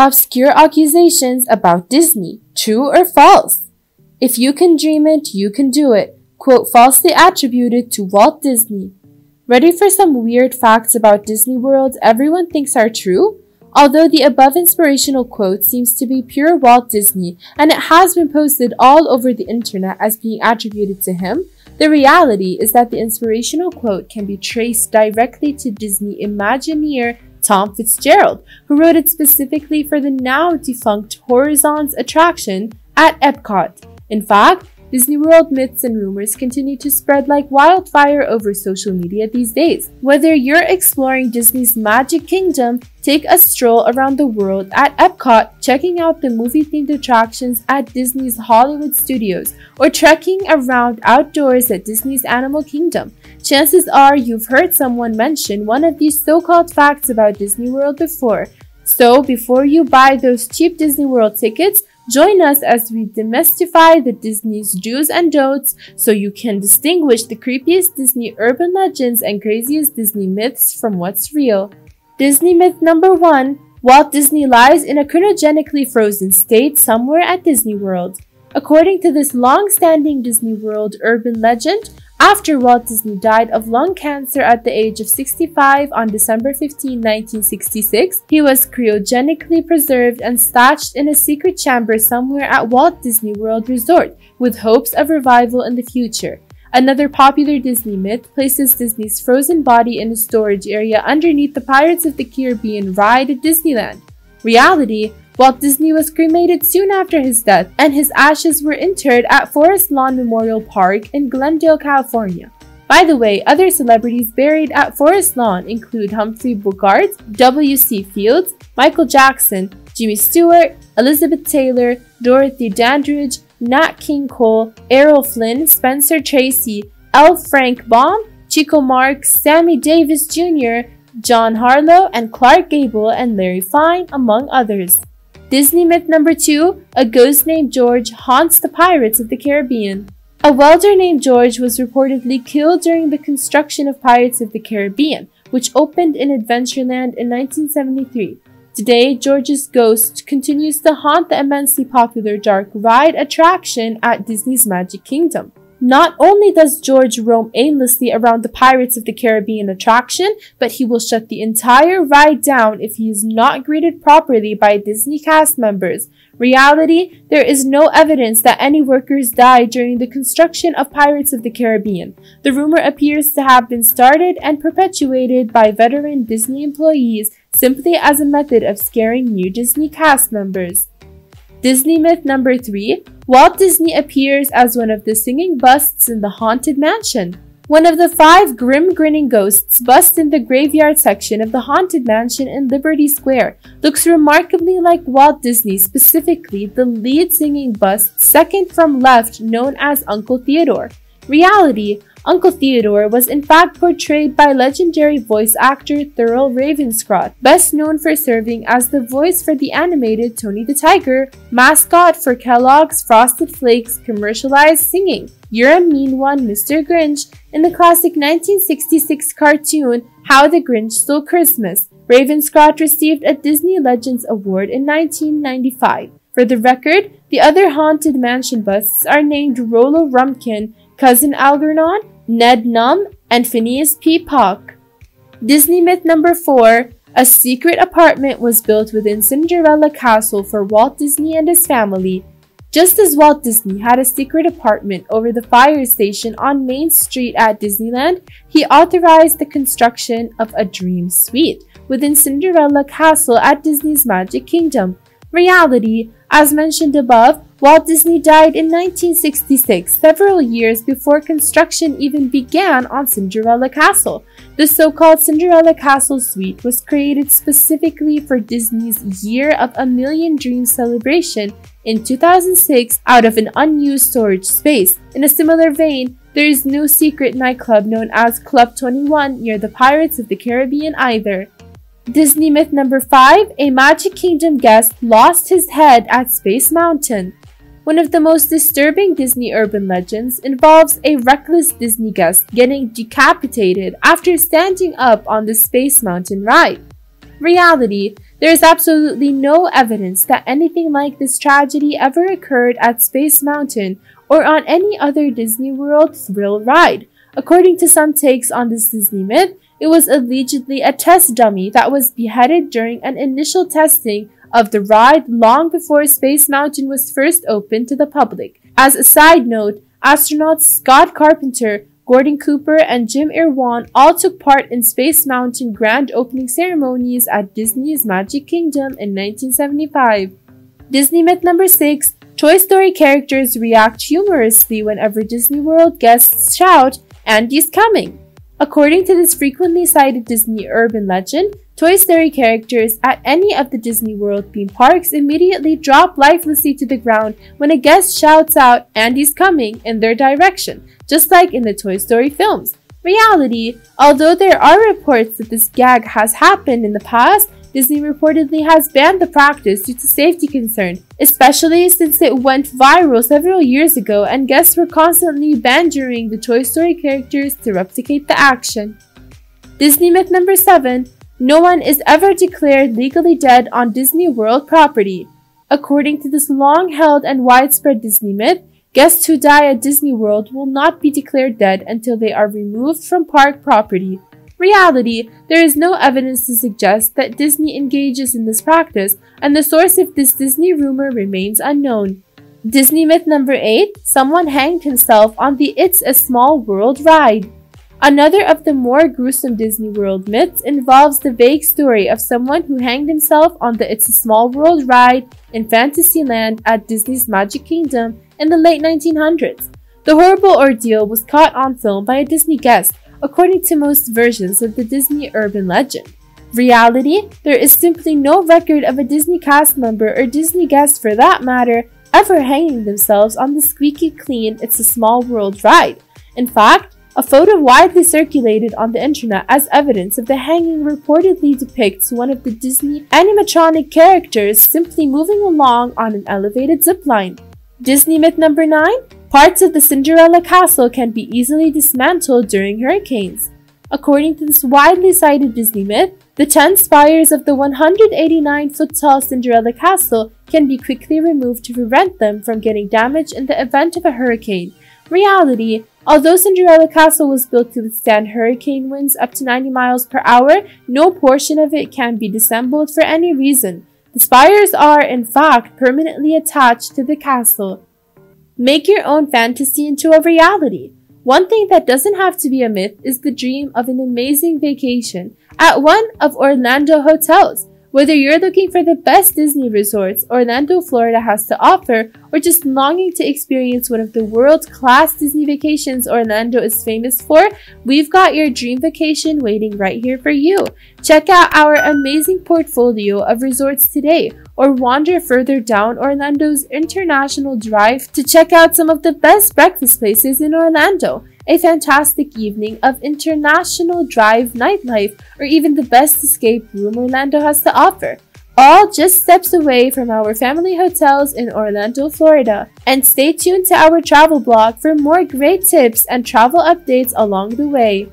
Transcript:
Obscure accusations about Disney, true or false? If you can dream it, you can do it. Quote falsely attributed to Walt Disney. Ready for some weird facts about Disney World everyone thinks are true? Although the above inspirational quote seems to be pure Walt Disney and it has been posted all over the internet as being attributed to him, the reality is that the inspirational quote can be traced directly to Disney Imagineer Tom Fitzgerald, who wrote it specifically for the now defunct Horizons attraction at Epcot. In fact, Disney World myths and rumors continue to spread like wildfire over social media these days. Whether you're exploring Disney's Magic Kingdom, take a stroll around the world at Epcot, checking out the movie-themed attractions at Disney's Hollywood Studios, or trekking around outdoors at Disney's Animal Kingdom, chances are you've heard someone mention one of these so-called facts about Disney World before. So before you buy those cheap Disney World tickets, join us as we demystify the Disney's do's and don'ts so you can distinguish the creepiest Disney urban legends and craziest Disney myths from what's real. Disney myth number 1. Walt Disney lies in a cryogenically frozen state somewhere at Disney World. According to this long-standing Disney World urban legend, after Walt Disney died of lung cancer at the age of 65 on December 15, 1966, he was cryogenically preserved and stashed in a secret chamber somewhere at Walt Disney World Resort, with hopes of revival in the future. Another popular Disney myth places Disney's frozen body in a storage area underneath the Pirates of the Caribbean ride at Disneyland. Reality: Walt Disney was cremated soon after his death, and his ashes were interred at Forest Lawn Memorial Park in Glendale, California. By the way, other celebrities buried at Forest Lawn include Humphrey Bogart, W.C. Fields, Michael Jackson, Jimmy Stewart, Elizabeth Taylor, Dorothy Dandridge, Nat King Cole, Errol Flynn, Spencer Tracy, L. Frank Baum, Chico Marx, Sammy Davis Jr., John Harlow, and Clark Gable and Larry Fine, among others. Disney myth number 2, a ghost named George haunts the Pirates of the Caribbean. A welder named George was reportedly killed during the construction of Pirates of the Caribbean, which opened in Adventureland in 1973. Today, George's ghost continues to haunt the immensely popular dark ride attraction at Disney's Magic Kingdom. Not only does George roam aimlessly around the Pirates of the Caribbean attraction, but he will shut the entire ride down if he is not greeted properly by Disney cast members. Reality: there is no evidence that any workers died during the construction of Pirates of the Caribbean. The rumor appears to have been started and perpetuated by veteran Disney employees simply as a method of scaring new Disney cast members. Disney myth number 3. Walt Disney appears as one of the singing busts in the Haunted Mansion. One of the 5 grim grinning ghosts busts in the graveyard section of the Haunted Mansion in Liberty Square looks remarkably like Walt Disney, specifically the lead singing bust second from left known as Uncle Theodore. Reality: Uncle Theodore was in fact portrayed by legendary voice actor Thurl Ravenscroft, best known for serving as the voice for the animated Tony the Tiger, mascot for Kellogg's Frosted Flakes commercialized singing "You're a Mean One, Mr. Grinch" in the classic 1966 cartoon How the Grinch Stole Christmas. Ravenscroft received a Disney Legends Award in 1995. For the record, the other Haunted Mansion busts are named Rollo Rumpkin, Cousin Algernon, Ned Numb, and Phineas P. Puck. Disney myth number 4. A secret apartment was built within Cinderella Castle for Walt Disney and his family. Just as Walt Disney had a secret apartment over the fire station on Main Street at Disneyland, he authorized the construction of a dream suite within Cinderella Castle at Disney's Magic Kingdom. Reality: as mentioned above, Walt Disney died in 1966, several years before construction even began on Cinderella Castle. The so-called Cinderella Castle suite was created specifically for Disney's Year of a Million Dreams celebration in 2006 out of an unused storage space. In a similar vein, there is no secret nightclub known as Club 21 near the Pirates of the Caribbean either. Disney myth number 5. A Magic Kingdom guest lost his head at Space Mountain. One of the most disturbing Disney urban legends involves a reckless Disney guest getting decapitated after standing up on the Space Mountain ride. Reality: There is absolutely no evidence that anything like this tragedy ever occurred at Space Mountain or on any other Disney World thrill ride. According to some takes on this Disney myth, it was allegedly a test dummy that was beheaded during an initial testing of the ride long before Space Mountain was first opened to the public. As a side note, astronauts Scott Carpenter, Gordon Cooper, and Jim Irwan all took part in Space Mountain grand opening ceremonies at Disney's Magic Kingdom in 1975. Disney myth number 6. Toy Story characters react humorously whenever Disney World guests shout, "Andy's coming." According to this frequently cited Disney urban legend, Toy Story characters at any of the Disney World theme parks immediately drop lifelessly to the ground when a guest shouts out, "Andy's coming," in their direction, just like in the Toy Story films. Reality, although there are reports that this gag has happened in the past, Disney reportedly has banned the practice due to safety concerns, especially since it went viral several years ago and guests were constantly bandering the Toy Story characters to replicate the action. Disney myth number 7. No one is ever declared legally dead on Disney World property. According to this long-held and widespread Disney myth, guests who die at Disney World will not be declared dead until they are removed from park property. Reality, there is no evidence to suggest that Disney engages in this practice, and the source of this Disney rumor remains unknown. Disney myth number 8. Someone hanged himself on the It's a Small World ride. Another of the more gruesome Disney World myths involves the vague story of someone who hanged himself on the It's a Small World ride in Fantasyland at Disney's Magic Kingdom in the late 1900s. The horrible ordeal was caught on film by a Disney guest, according to most versions of the Disney urban legend. Reality, there is simply no record of a Disney cast member or Disney guest for that matter ever hanging themselves on the squeaky clean It's a Small World ride. In fact, a photo widely circulated on the internet as evidence of the hanging reportedly depicts one of the Disney animatronic characters simply moving along on an elevated zipline. Disney myth number 9. Parts of the Cinderella castle can be easily dismantled during hurricanes. According to this widely cited Disney myth, the 10 spires of the 189-foot-tall Cinderella castle can be quickly removed to prevent them from getting damaged in the event of a hurricane. Reality, although Cinderella castle was built to withstand hurricane winds up to 90 miles per hour, no portion of it can be disassembled for any reason. The spires are, in fact, permanently attached to the castle. Make your own fantasy into a reality. One thing that doesn't have to be a myth is the dream of an amazing vacation at one of Orlando hotels. Whether you're looking for the best Disney resorts Orlando, Florida has to offer, or just longing to experience one of the world-class Disney vacations Orlando is famous for, we've got your dream vacation waiting right here for you. Check out our amazing portfolio of resorts today, or wander further down Orlando's International Drive to check out some of the best breakfast places in Orlando, a fantastic evening of International Drive nightlife, or even the best escape room Orlando has to offer. All just steps away from our family hotels in Orlando, Florida. And stay tuned to our travel blog for more great tips and travel updates along the way.